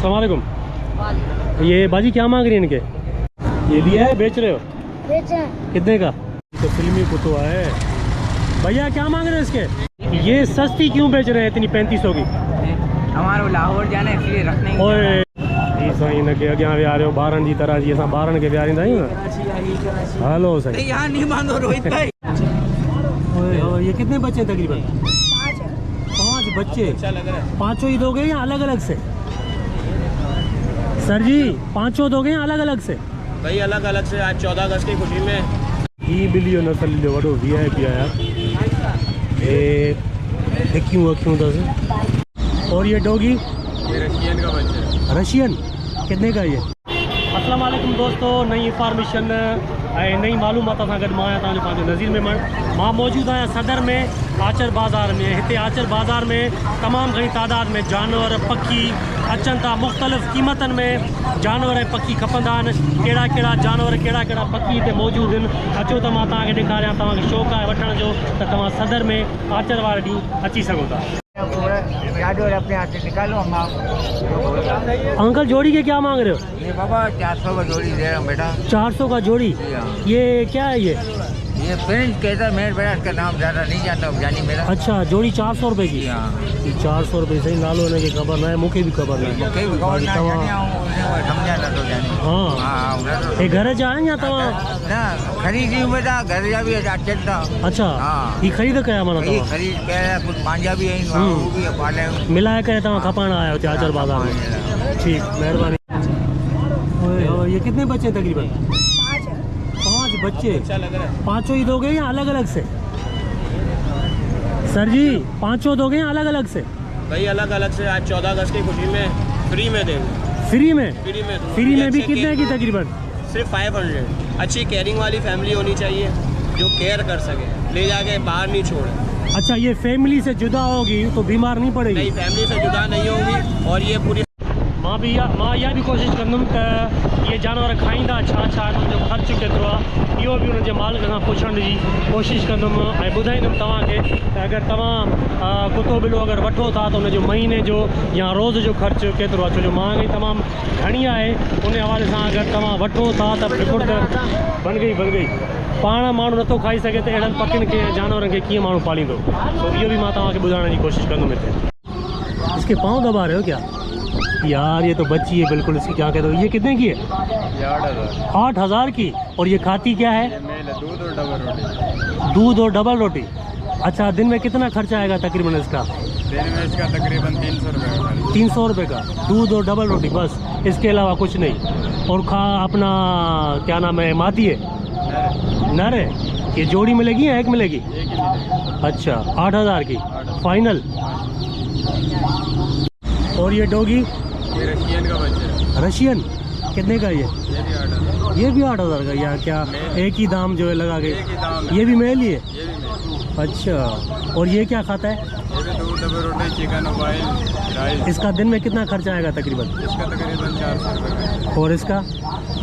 अस्सलाम वालेकुम। ये बाजी क्या मांग रही है इनके? ये लिया है, बेच रहे हो? बेच रहे हैं। कितने का? तो फिल्मी कुतो है भैया, क्या मांग रहे हैं इसके? ये सस्ती क्यों बेच रहे हैं इतनी 3500 की? हमारे लाहौर जाने इसलिए रखने ओए सही न के अॻियां विया रहियो ॿारनि जी तरह जी, असां ॿारनि खे विहारींदा आहियूं न। हलो सही। यहाँ नहीं बांधो रोहित भाई। ओए ये कितने बच्चे हैं तकरीबन? 5 बच्चे। अच्छा लग रहा है। पांचों ही दोगे या अलग अलग से? सर जी पांचों दोगे या अलग अलग से? भाई अलग अलग से, आज 14 अगस्त की खुशी में। ही बिलियो नस्ल जो वडो VIP आया ए देखियो अखियों दस। और ये डॉगी ये रशियन का बच्चा है। रशियन कितने का ये? अस्सलाम वालेकुम दोस्तों, नई इंफॉर्मेशन ऐं नई मालूमात सां गॾु मां आहियां तव्हांजो पंहिंजो नज़ीर मेमण। मां मौजूदु आहियां सदर में आचर बाज़ार में। हिते आचर बाज़ार में तमामु घणी तादाद में जानवर पखी अचनि था। मुख़्तलिफ़ क़ीमतनि में जानवर ऐं पखी खपंदा आहिनि। कहिड़ा कहिड़ा जानवर कहिड़ा कहिड़ा पखी हिते मौजूदु आहिनि, अचो त मां तव्हांखे ॾेखारियां। तव्हांखे शौक़ु आहे वठण जो त तव्हां सदर में आचर वारे ॾींहुं अची सघो था। अपने हाथ से निकालो हम अंकल जोड़ी के क्या मांग रहे हो? ये बाबा 400 का जोड़ी दे रहा हूँ बेटा। 400 का जोड़ी? ये क्या है ये? ये फ्रेंच कहता है मेरे बेटा, इसका नाम ज़्यादा नहीं जानता हूँ, जानी मेरा। अच्छा जोड़ी 400 रुपए की? हाँ 400 रुपए सही। नालो हिन खे ख़बर न आहे, मूंखे बि ख़बर न आहे। हाँ ये घर जा आहिनि या तव्हां? ना खरीदी बेटा, घर जा भी अचनि था। अच्छा ही ख़रीद कया माना ये तव्हां? खरीद कया, कुछ पंहिंजा भी आहिनि, वो भी पाले मिलाए करे तव्हां खपाइण आया हुते आचर बाज़ार में? ठीकु महिरबानी। ओए ये कितने बच्चे हैं तकरीबन? 5 बच्चे। अच्छा लग रहा है। पांचों ही दोगे या अलग अलग से? सर जी पांचों दोगे या अलग अलग से? भाई अलग अलग से, आज 14 अगस्त की खुशी में फ्री में देंगे। फ्री में? फ्री में भी कितने की तकरीबन? सिर्फ 500। अच्छी केयरिंग वाली फैमिली होनी चाहिए जो केयर कर सके, ले जाके बाहर नहीं छोड़े। अच्छा ये फैमिली से जुदा होगी तो बीमार नहीं पड़ेगी? नहीं, फैमिली से जुदा नहीं होगी। और ये पूरी मां इहा बि कोशिशि कंदुमि त इहे जानवर खाईंदा छा छा, उनजो ख़र्चु केतिरो आहे, इहो बि उनजे मालिक खां पुछण जी कोशिशि कंदुमि ऐं ॿुधाईंदुमि तव्हांखे त अगरि तव्हां कुतो ॿिलो अगरि वठो था त उनजो महीने जो या रोज़ जो ख़र्चु केतिरो आहे। छो जो महांगाई तमामु घणी आहे, उन हवाले सां अगरि तव्हां वठो था त बिल्कुलु त बन गई पाण माण्हू नथो खाई सघे त अहिड़नि पखियुनि खे जानवरनि खे कीअं माण्हू पालींदो। तो इहो बि मां तव्हांखे ॿुधाइण जी कोशिशि कंदुमि हिते। इसके पाँव दबा रहे हो क्या यार? ये तो बच्ची है बिल्कुल, इसकी क्या कहते हो? ये कितने की है? 8,000 की। और ये खाती क्या है? दूध और डबल रोटी। दूध और डबल रोटी। अच्छा दिन में कितना खर्चा आएगा तकरीबन इसका? दिन में इसका तकरीबन 300 रुपये। 300 रुपये का दूध और डबल रोटी बस, इसके अलावा कुछ नहीं। और अपना क्या नाम है, मादी है? नर है। ये जोड़ी मिलेगी या एक मिलेगी? एक ही मिलेगी। अच्छा 8,000 की फाइनल। और ये डॉगी? ये रशियन का बच्चा है। रशियन कितने का ये? ये भी 8,000 का? या क्या एक ही दाम जो है लगा के? एक ही दाम है। ये भी मेल ही है? ये भी मेल। अच्छा और ये क्या खाता है? ये भी दूध डबल रोटी, चिकन, ऑयल, राइस। इसका दिन में कितना खर्चा आएगा तकरीबन? इसका तकरीबन 400 रुपये। और इसका?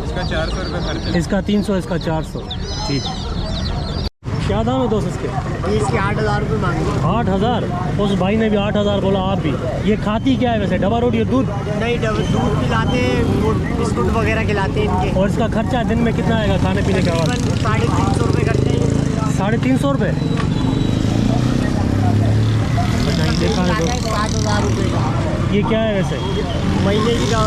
इसका 400 रुपये खर्च। इसका 300, इसका 400। ठीक। क्या दाम है दोस्त इसके? इसके 8,000 रुपये मांगे। 8,000? उस भाई ने भी 8,000 बोला, आप भी। ये खाती क्या है वैसे? डबल रोटी और दूध? नहीं, डबल दूध पिलाते हैं, बिस्कुट वगैरह खिलाते हैं इनके। और इसका खर्चा दिन में कितना आएगा खाने पीने का? 350 रुपये खर्चे। 350 रुपये? देखा 7,000 रुपये का। ये क्या है वैसे? महीने की का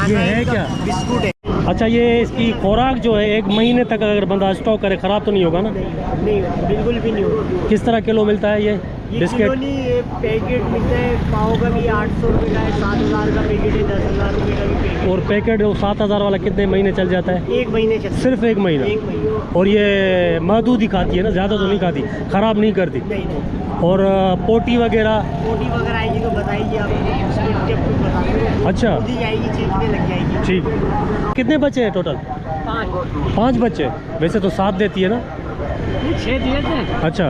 ये है क्या? बिस्कुट है। अच्छा ये इसकी खुराक जो है 1 महीने तक अगर बंदा स्टॉक करे ख़राब तो नहीं होगा ना? नहीं बिल्कुल भी नहीं होगा। किस तरह किलो मिलता है ये ये बिस्किट? किलो नहीं, ये पैकेट मिलता है। पाव का भी 800 रुपये का है, 7,000 का पैकेट है, 10,000 रुपये का भी पैकेट। और पैकेट 7,000 वाला कितने महीने चल जाता है? 1 महीने चलता है। सिर्फ 1 महीना? 1 महीने। और ये महदूद ही खाती है ना, ज़्यादा तो नहीं खाती, ख़राब नहीं करती? नहीं। और पोटी वगैरह? पोटी वगैरह आएगी तो बताइए आप, जब कुछ बता दो। अच्छा खुद ही जाएगी, चीखने लग जाएगी। ठीक। कितने बच्चे हैं टोटल? 5 बच्चे? वैसे तो 7 देती है ना? 6 दिए थे। अच्छा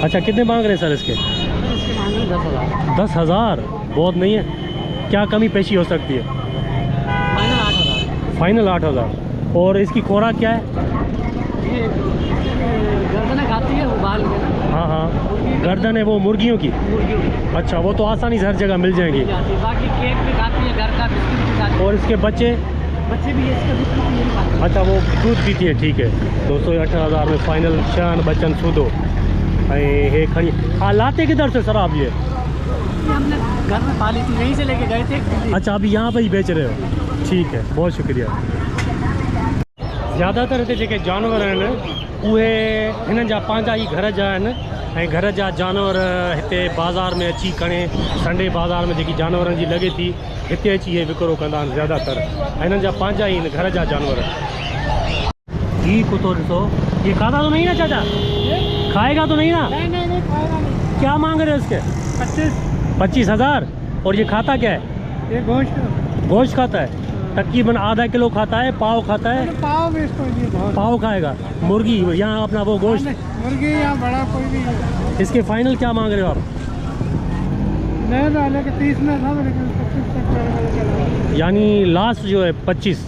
अच्छा कितने मांग रहे हैं सर इसके? 10,000? बहुत नहीं है, क्या कमी पेशी हो सकती है? फाइनल 8,000। और इसकी खुराक क्या है? गर्दन खाती है उबाल के। हाँ हाँ गर्दन है वो मुर्गियों की? अच्छा वो तो आसानी से हर जगह मिल जाएंगी। बाकी केक भी खाती है, का बिस्किट के साथ। और इसके बच्चे बच्चे भी इसका बिस्किट नहीं खाते। अच्छा वो दूध पीती है, ठीक है। दोस्तों 18,000 में फाइनल शान बच्चन सूदो हे खड़ी। हाँ लाते किधर से सर आप ये? हमने घर में पाली थी, यहीं से लेके गए थे। अच्छा अभी यहाँ पे ही बेच रहे हो, ठीक है, बहुत शुक्रिया। ज़्यादातर हिते जेके जानवर आहिनि उहे हिननि जा पंहिंजा ई घर जा आहिनि ऐं घर जा जानवर हिते बाज़ार में अची खणे संडे बाज़ार में जेकी जानवरनि जी लॻे थी हिते अची इहे विकिरो कंदा आहिनि ज़्यादातर। हिननि जा पंहिंजा ई आहिनि घर जा जानवर। ही कुतो ॾिसो, ये खाता तो नहीं ना चाचा? खाएगा तो नहीं ना? नहीं खाएगा नहीं। क्या मांग रहे हो इसके? 25,000। और ये खाता क्या है? ये गोश्त खाता है, तकरीबन आधा किलो खाता है, पाव खाता है। पाव भी इसको ये बहुत। पाव खाएगा। मुर्गी यहाँ अपना वो गोश्त, मुर्गी या बड़ा कोई भी। इसके फाइनल क्या मांग रहे हो आप? नहीं डाले के 30 में था, लेकिन 25 तक यानी लास्ट जो है 25।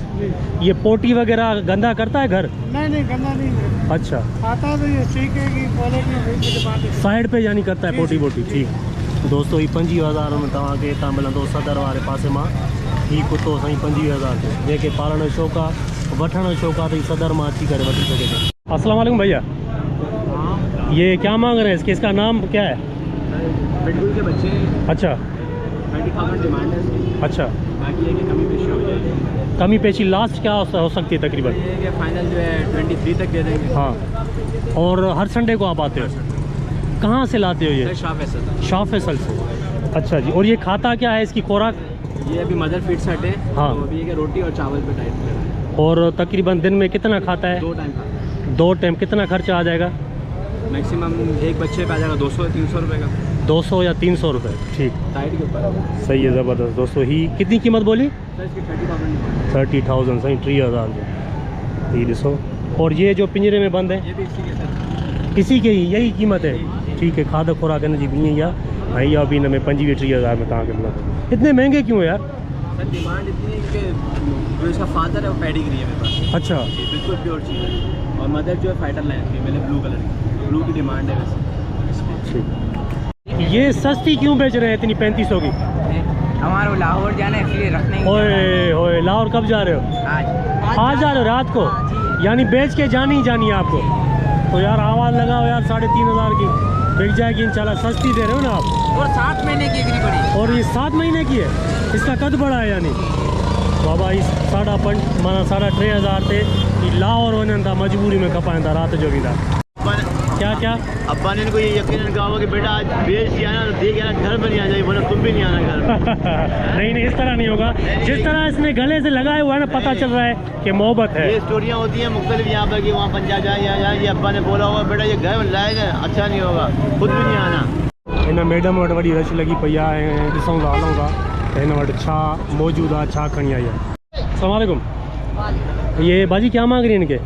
ये पोटी वगैरह गंदा करता है घर? नहीं गंदा नहीं है। अच्छा आता तो ये ठीक है कि क्वालिटी में साइड पे यानी करता है पोटी वोटी, ठीक। दोस्तों ही 25,000 में तव्हांखे हितां मिलंदो सदर वारे पासे मां ही कुतो साईं 25,000 जो जंहिंखे पालण जो शौक़ु आहे, वठण जो शौक़ु आहे त सदर मां अची करे वठी सघे थो। अस्सलाम वालेकुम भैया, ये क्या मांग रहे हैं इसके? इसका नाम क्या है? पिटबुल के बच्चे। अच्छा 30,000 डिमांड है इसकी। अच्छा बाकी है कि कमी पेशी हो जाएगी। कमी पेशी लास्ट क्या हो सकती है तकरीबन? ये कि फाइनल जो है 23 तक दे देंगे। हाँ, और हर संडे को आप आते हो? कहाँ से लाते हो ये? शाह फैसल से। अच्छा जी, और ये खाता क्या है, इसकी खुराक? ये अभी मदर फीड सेट है। हाँ। तो अभी ये रोटी और चावल पे डाइट कर रहा है। और तकरीबन दिन में कितना खाता है? 2 टाइम खाता है। 2 टाइम। कितना खर्चा आ जाएगा? मैक्सिमम एक बच्चे पे आ जाएगा 200 या 300 रुपये का। 200 या 300 रुपये, ठीक। डाइट के ऊपर। सही है, ज़बरदस्त। दोस्तों ही कितनी कीमत बोली? सर इसकी 30,000। 30,000 सही, 3,000 जो ये ॾिसो। और ये जो पिंजरे में बंद है ये भी इसी के साथ। इसी के ही यही कीमत है, ठीक है। खाद खुराक हिन जी बि ईअं ई आहे ऐं इहा बि हिन में 25-30,000 में तव्हांखे मिलंदो। इतने महंगे क्यों है यार? सर डिमांड इतनी है कि जो इसका फादर है वो पेडिग्री है मेरे पास। अच्छा जी बिल्कुल प्योर चीज़ है। और मदर जो है फाइटर लाइन की, मैंने ब्लू कलर की, ब्लू की डिमांड है वैसे। ठीक। ये सस्ती क्यों बेच रहे हैं इतनी 3500 की? हमारे लाहौर जाना है इसलिए रखने। ओए ओए, लाहौर कब जा रहे हो? आज जा रहे हो रात को? यानी बेच के जानी ही जानी है आपको? तो यार आवाज़ लगाओ यार, 3,500 की बिक जाएगी इंशाल्लाह। सस्ती दे रहे हो ना आप? और 7 महीने की एग्री पड़ी। और ये 7 महीने की है, इसका कद बड़ा है यानी बाबा। इस 3,500 थे लाहौर वञनि था, मजबूरी में खपाइनि था, रात जो वेंदा। क्या क्या? अब्बा ने इनको ये यकीनन कहा कि बेटा आज बेच दिया ना तो देख आना, घर पर नहीं आ जाए, बोला तुम भी नहीं आना घर। नहीं इस तरह नहीं होगा। जिस तरह इसने गले से लगाया हुआ है ना, पता चल रहा है कि मोहब्बत है। ये स्टोरियाँ होती हैं मुख्तलिफ यहाँ पर कि वहाँ पंजाब जाए यहाँ जाए। ये अब्बा ने बोला होगा बेटा ये घर में लाएगा, अच्छा नहीं होगा, खुद भी नहीं आना। हिन मैडम वटि वॾी रश लॻी पई आहे ऐं ॾिसूं था, हलूं था त हिन वटि छा मौजूदु आहे, छा खणी आई आहे। अस्सलाम वालेकुम। ये बाजी क्या मांग रही है इनके?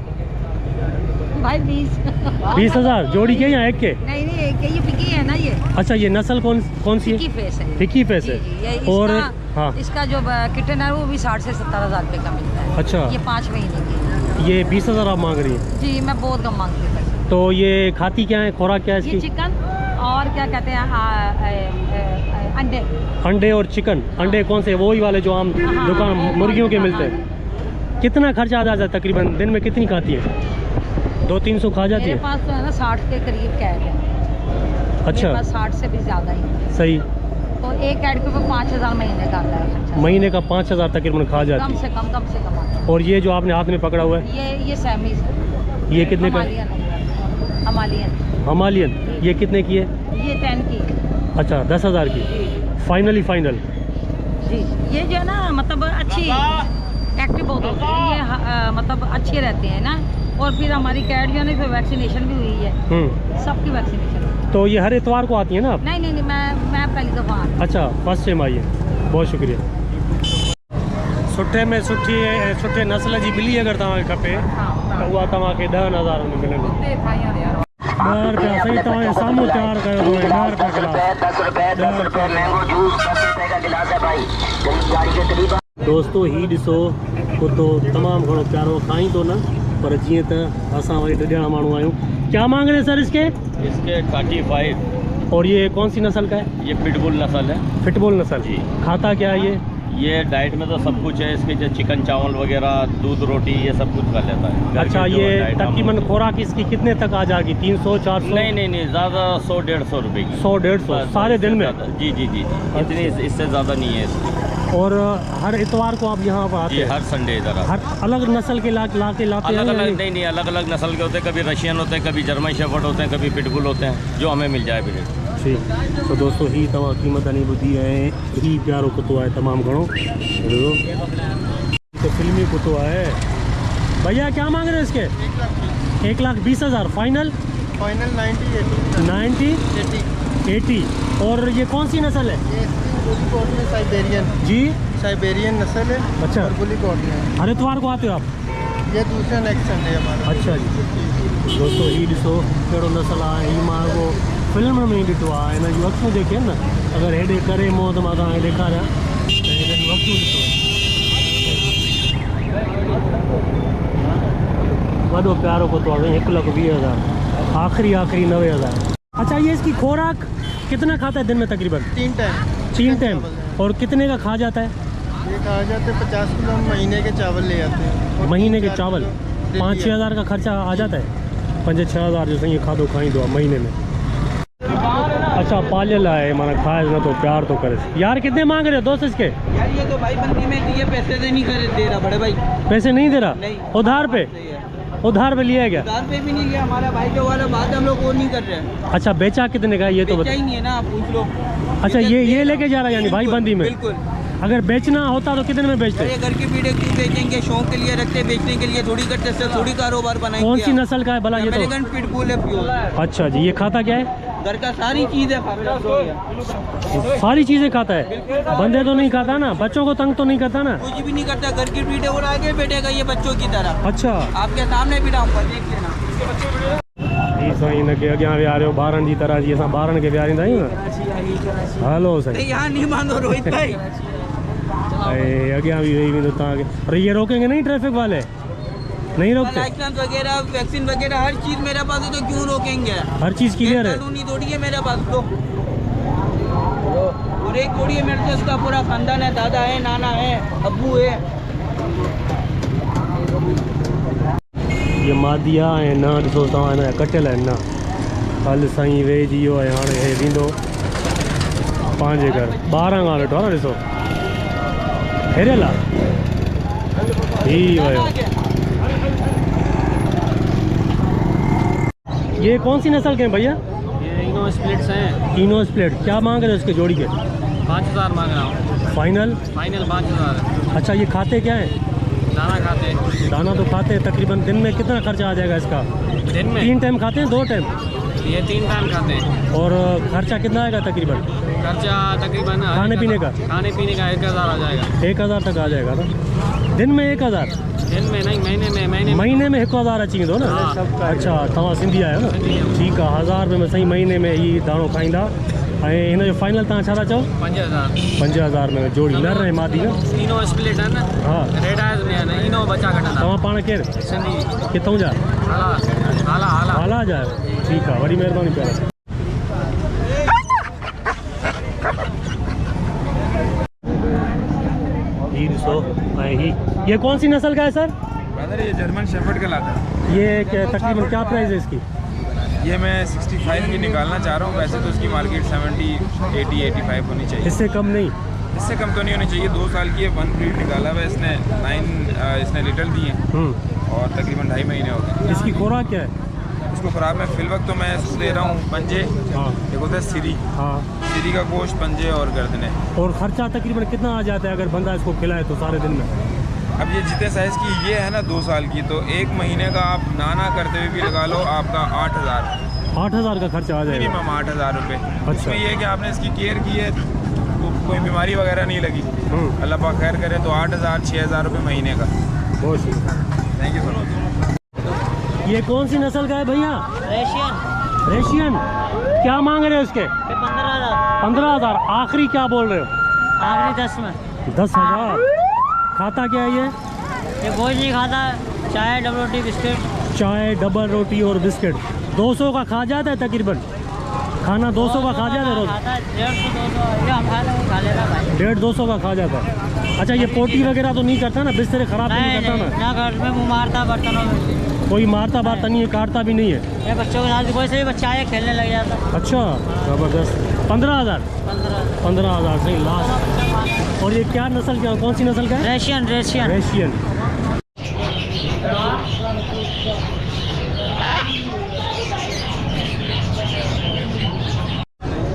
भाई 20,000 जोड़ी के या एक के? नहीं ये फिकी है ना ये। अच्छा ये नस्ल कौन सी है? फेस है। फिकी फेस है। और हाँ इसका जो किटन है वो भी 60 से 70,000 रुपये का मिलता है। अच्छा ये 5 महीने की। ये 20,000 आप मांग रही हैं? जी मैं बहुत कम मांगती हूँ। तो ये खाती क्या है, खुराक क्या है ये इसकी? चिकन और क्या कहते हैं अंडे। अंडे और चिकन। अंडे कौन से? वही वाले जो आम दुकान मुर्गियों के मिलते हैं। कितना खर्चा आ जाता है तकरीबन? दिन में कितनी खाती है? 200-300 खा जाती मेरे है? पास तो है ना 60 के करीब कैट है। अच्छा मेरे पास 60 से भी ज़्यादा ही। सही। तो एक कैट पे 5,000 महीने का आता है खर्चा। महीने का 5,000 तकरीबन खा जाती कम है। से कम आता है। और ये जो आपने हाथ में पकड़ा हुआ है ये सैमीज है। ये कितने का? हमालियन। ये कितने की है? ये 10 की। अच्छा 10,000 की फाइनल? जी ये जो है ना मतलब अच्छी एक्टिव बहुत होती है ये, मतलब अच्छे रहते हैं ना। और फिर हमारी कैट जो है ना वैक्सीनेशन भी हुई है, सबकी वैक्सीनेशन। तो ये हर इतवार को आती है ना आप? नहीं मैं पहली दफ़ा। अच्छा फर्स्ट टाइम आई है, बहुत शुक्रिया। सुठे में सुठे नस्ल जी ॿिली अगरि तव्हांखे खपे त उहा तव्हांखे 10,000 में मिलंदी। 10 रुपया सही तव्हांजे साम्हूं तयारु कयो अथव। 10 रुपया गिलास। दोस्तों ही ॾिसो कुतो तमामु घणो प्यारो खाई तो न, पर जीअं त असां वरी 2 ॼणा माण्हू आहियूं। क्या मांग रहे हैं सर इसके? 35। और ये कौन सी नस्ल का है? ये पिटबुल नस्ल है। फिटबुल नस्ल। जी। खाता क्या है ये? ये डाइट में तो सब कुछ है इसके, जो चिकन चावल वगैरह, दूध रोटी, ये सब कुछ खा लेता है। अच्छा, ये तकरीबन खुराक इसकी कितने तक आ जाएगी? 300-400? नहीं ज़्यादा, 100-150 रुपये की। 100-150 सारे दिन में? जी, इतनी, इससे ज़्यादा नहीं है इसकी। और हर इतवार को आप यहाँ पर आते जी, हैं? हर संडे इधर आते हैं। हर अलग नस्ल के लाते हैं? अलग नहीं, अलग अलग नस्ल के होते हैं। कभी रशियन होते हैं, कभी जर्मन शेफर्ड होते हैं, कभी पिटबुल होते हैं, जो हमें मिल जाए ब्रीड। ठीक। तो दोस्तों ही तव्हां क़ीमत नहीं ॿुधी है। ही प्यारो कुत्तो है, तमाम घणो। तो फिल्मी कुत्तो है। भैया क्या मांग रहे हैं इसके? 1,20,000 फाइनल? फाइनल 90, 80। और ये कौन सी नस्ल है? साइबेरियन जी, साइबेरियन नस्ल है। अच्छा, और बुली कोट है। हर इतवार को आते हो आप? ये दूसरा नेक्स्ट संडे हमारा। अच्छा जी। दोस्तों ही ॾिसो कहिड़ो नस्ल आहे। ही मां को फिल्म में ई ॾिठो आहे। हिन जूं अखियूं जेके आहिनि न, अगरि हेॾे करे मुंहं त मां तव्हांखे ॾेखारियां त हिन जूं अखियूं ॾिसो। वॾो प्यारो कुत्तो आहे, 1,20,000। आखिरी 90,000। अच्छा, ये इसकी खुराक कितना खाता है दिन में? तकरीबन 3 टाइम। और कितने का खा जाता है? ये कहा जाता है 50 किलो महीने के चावल ले आते हैं। महीने के चावल 5-6 हज़ार का खर्चा आ जाता है? 5-6 हज़ार जो सही खाधो खाईंदो आहे महीने में। अच्छा, पालियल है, माना खाए ना तो प्यार तो करे। यार कितने मांग रहे हो दोस्त इसके? यार ये तो भाई बंदी में ये पैसे से नहीं दे रहा बड़े भाई। पैसे नहीं दे रहा? नहीं। उधार पे? उधार पे लिया है क्या? उधार पे भी नहीं लिया, हमारा भाई जो वाला बात हम लोग वो नहीं कर रहे हैं। अच्छा, बेचा कितने का ये तो बेचा ही नहीं है ना, आप पूछ लो। अच्छा, ये लेके जा रहा है यानी भाई बंदी में? बिल्कुल। अगर बेचना होता तो कितने में बेचते? अरे घर की पीढ़ी क्यों बेचेंगे? शौक के लिए रखते, बेचने के लिए थोड़ी करते, थोड़ी कारोबार बनाएंगे। कौन सी नस्ल का है भला ये तो? अमेरिकन पिटबुल है प्योर। अच्छा जी। ये खाता क्या है? घर का सारी चीज़ है, सारी चीजें खाता है? बंदे तो नहीं खाता ना? बच्चों को तंग तो नहीं करता ना? कुछ भी नहीं करता। घर की पीढ़ी और आगे बैठेगा ये बच्चों की तरह। अच्छा, आपके सामने बिठाऊंगा, देख लेना। साईं हिनखे अॻियां विहारियो ॿारनि जी तरह। जीअं असां ॿारनि खे विहारींदा आहियूं न। हलो साईं। नहीं, यहाँ नहीं बांधो रोहित भाई। ऐं अॻियां भी वेही वेंदो तव्हांखे। और ये रोकेंगे नहीं ट्रैफिक वाले? नहीं रोकते? लाइसेंस वगैरह, वैक्सीन वगैरह हर चीज़ मेरे पास है, तो क्यों रोकेंगे? हर चीज़ क्लियर है? कानूनी थोड़ी है मेरे पास तो। और एक थोड़ी है मेरे से, उसका पूरा खानदान है, दादा है, नाना है, अब्बू है। ये मादिया ऐं न ॾिसो तव्हां हिन जा कटियल आहिनि न। हल साईं वेहिजी वियो आहे, हाणे हे वेंदो पंहिंजे घर। 12 खां वेठो आहे न, ॾिसो हेरियल आहे। ही वियो। ये कौन सी नस्ल के हैं भैया? ये इनो स्प्लिट्स हैं। इनो स्प्लिट। क्या मांग रहे हो उसके जोड़ी के? 5,000 मांग रहा हूँ। फाइनल? फाइनल 5,000। अच्छा, ये खाते क्या है? दाना खाते हैं। दाना तो खाते हैं। तकरीबन दिन में कितना खर्चा आ जाएगा इसका? दिन में 3 टाइम खाते हैं? 2 टाइम? ये 3 टाइम खाते हैं। और खर्चा कितना आएगा तकरीबन? खर्चा तकरीबन खाने पीने का? खाने पीने का 1,000 आ जाएगा। 1,000 तक आ जाएगा ना? दिन में 1,000? दिन में नहीं, महीने में 1,000 अची वेंदो न? अच्छा, तव्हां सिंधी आहियो न? ठीकु आहे। 1,000 रुपये में सही महीने में ही दाणो खाईंदा। ऐं हिन जो फाइनल तव्हां छा था चओ? 5,000। 5,000 में जोड़ी नर ऐं मादी न? इनो स्प्लिट है ना? हा। रेड आइज में है ना, इनो बच्चा कटंदा। तव्हां पाण केरु? सिंधी। किथां जा? हाला जा आहियो? ठीकु आहे, वॾी महिरबानी प्यारा। ही ॾिसो। ऐं ही ये कौन सी नस्ल का है सर? ये जर्मन शेफर्ड कहलाता है। ये तकरीबन क्या प्राइस है इसकी? ये मैं 65 की निकालना चाह रहा हूँ। वैसे तो इसकी मार्केट 70, 80, 85 होनी चाहिए। इससे कम नहीं? इससे कम तो नहीं होनी चाहिए। 2 साल की है, 1 ब्रीड निकाला हुआ है इसने। 9 इसने लिटल दी है और तकरीबन 2.5 महीने हो गए। इसकी खुराक क्या है? इसको खुराक में फिल वक्त तो मैं इसको दे रहा हूँ पंजे। हाँ। एक होता है सिरी। हाँ। सिरी का गोश्त, पंजे और गर्दने। और खर्चा तकरीबन कितना आ जाता है अगर बंदा इसको खिलाए तो सारे दिन में? अब ये जितने साइज़ की ये है ना 2 साल की, तो 1 महीने का आप नाना करते हुए भी लगा लो, आपका 8,000। 8,000 का खर्चा आ जाएगा? मिनिमम 8,000 रुपये। अच्छा। इसमें ये है कि आपने इसकी केयर की है तो कोई बीमारी वगैरह नहीं लगी, अल्लाह पाक खैर करे, तो 8,000 6,000 रुपये महीने का। बहुत शुक्रिया, थैंक यू सो मच। ये कौन सी नस्ल का है भैया? रेशियन। रेशियन। क्या मांग रहे हो उसके? 15,000। 15,000। आखिरी क्या बोल रहे हो? आखिरी 10 में। 10,000। खाता क्या है ये बोझ नहीं खाता, चाय, डबल रोटी, बिस्किट। चाय, डबल रोटी और बिस्किट 200 का खा जाता है तकरीबन? खाना 200 का खा जाता है रोज? 150-200 का खा जाता है। अच्छा, ये पोटी वगैरह तो नहीं करता ना, बिस्तर खराब तो नहीं करता ना? घर में वो मारता बर्तनों में, कोई मारता बारता नहीं है, काटता भी नहीं है? ये बच्चों के साथ कोई से भी बच्चा आए खेलने लग जाता। अच्छा, ज़बरदस्त। 15,000 सही लास्ट। और ये क्या नस्ल का, कौन सी नस्ल का है? रेशियन रेशियन रेशियन।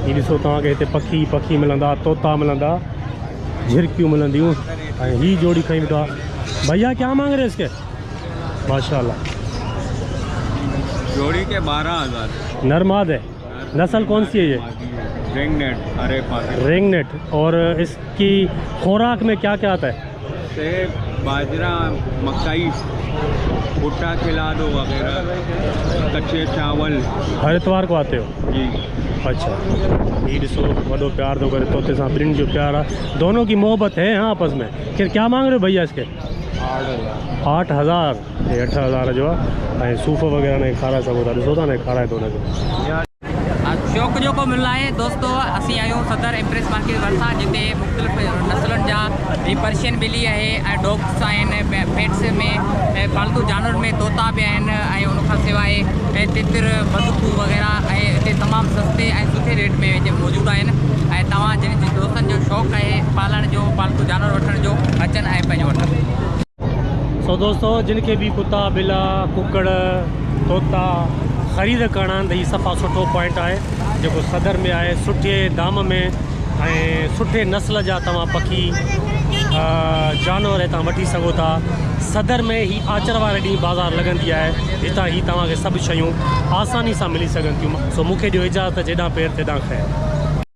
ये ॾिसो तव्हांखे हिते पखी मिलंदा, तोता मिलंदा, झिरकियूं मिलंदियूं। ऐं ही जोड़ी खई वेठो आहे। भैया क्या मांग रहे इसके? माशाल्लाह। जोड़ी के 12,000। नरमाद है। नस्ल कौन सी है ये? रिंगनेट, अरे रिंगनेट। और इसकी खुराक में क्या क्या आता है? सेब, बाजरा, मकई, भुट्टा खिला दो वगैरह, कच्चे चावल। हर इतवार को आते हो? जी। अच्छा, ये ॾिसो वॾो प्यार थो करे तोते सां, ॿिन्हिनि जो प्यार आहे, दोनों की मोहब्बत है हाँ आपस में। क्या मांग रहे हो भैया इसके? 8,000। ये 8,000 जो आहे। ऐं सूफ़ वग़ैरह ने खाराए सघो था, ॾिसो था न खाराए थो हुनखे। शौक़ जो को मिल रहा है दोस्तों, असी आयो सदर इम्प्रेस मार्केट भरिसां, जिते मुख़्तलिफ़ नस्लनि जा पर्शियन ॿिली आहे ऐं डॉग्स आहिनि, पेट्स में पालतू जानवर में तोता भी आहिनि, ऐं उन खां सवाइ तितिर, बदकू वग़ैरह ऐं हिते तमामु सस्ते ऐं सुठे रेट में मौजूदु आहिनि। ऐं तव्हां जिन दोस्तनि जो शौक़ु आहे पालण जो, पालतू जानवर वठण जो, अचनि ऐं पंहिंजो वठनि। सो दोस्तों, जिनके भी कुत्ता, बिला, कुकड़, तोता ख़रीद करणा आहिनि त हीउ सफ़ा सुठो पॉइंट आहे जेको सदर में आहे। सुठे दाम में ऐं सुठे नस्ल जा तव्हां पखी जानवर हितां वठी सघो था। सदर में ही आचर वारे ॾींहुं बाज़ार लॻंदी आहे, हितां ही तव्हांखे सभु शयूं आसानी सां मिली सघनि थियूं। सो मूंखे ॾियो इजाज़त, जेॾां पेर तेॾां ख़ैरु।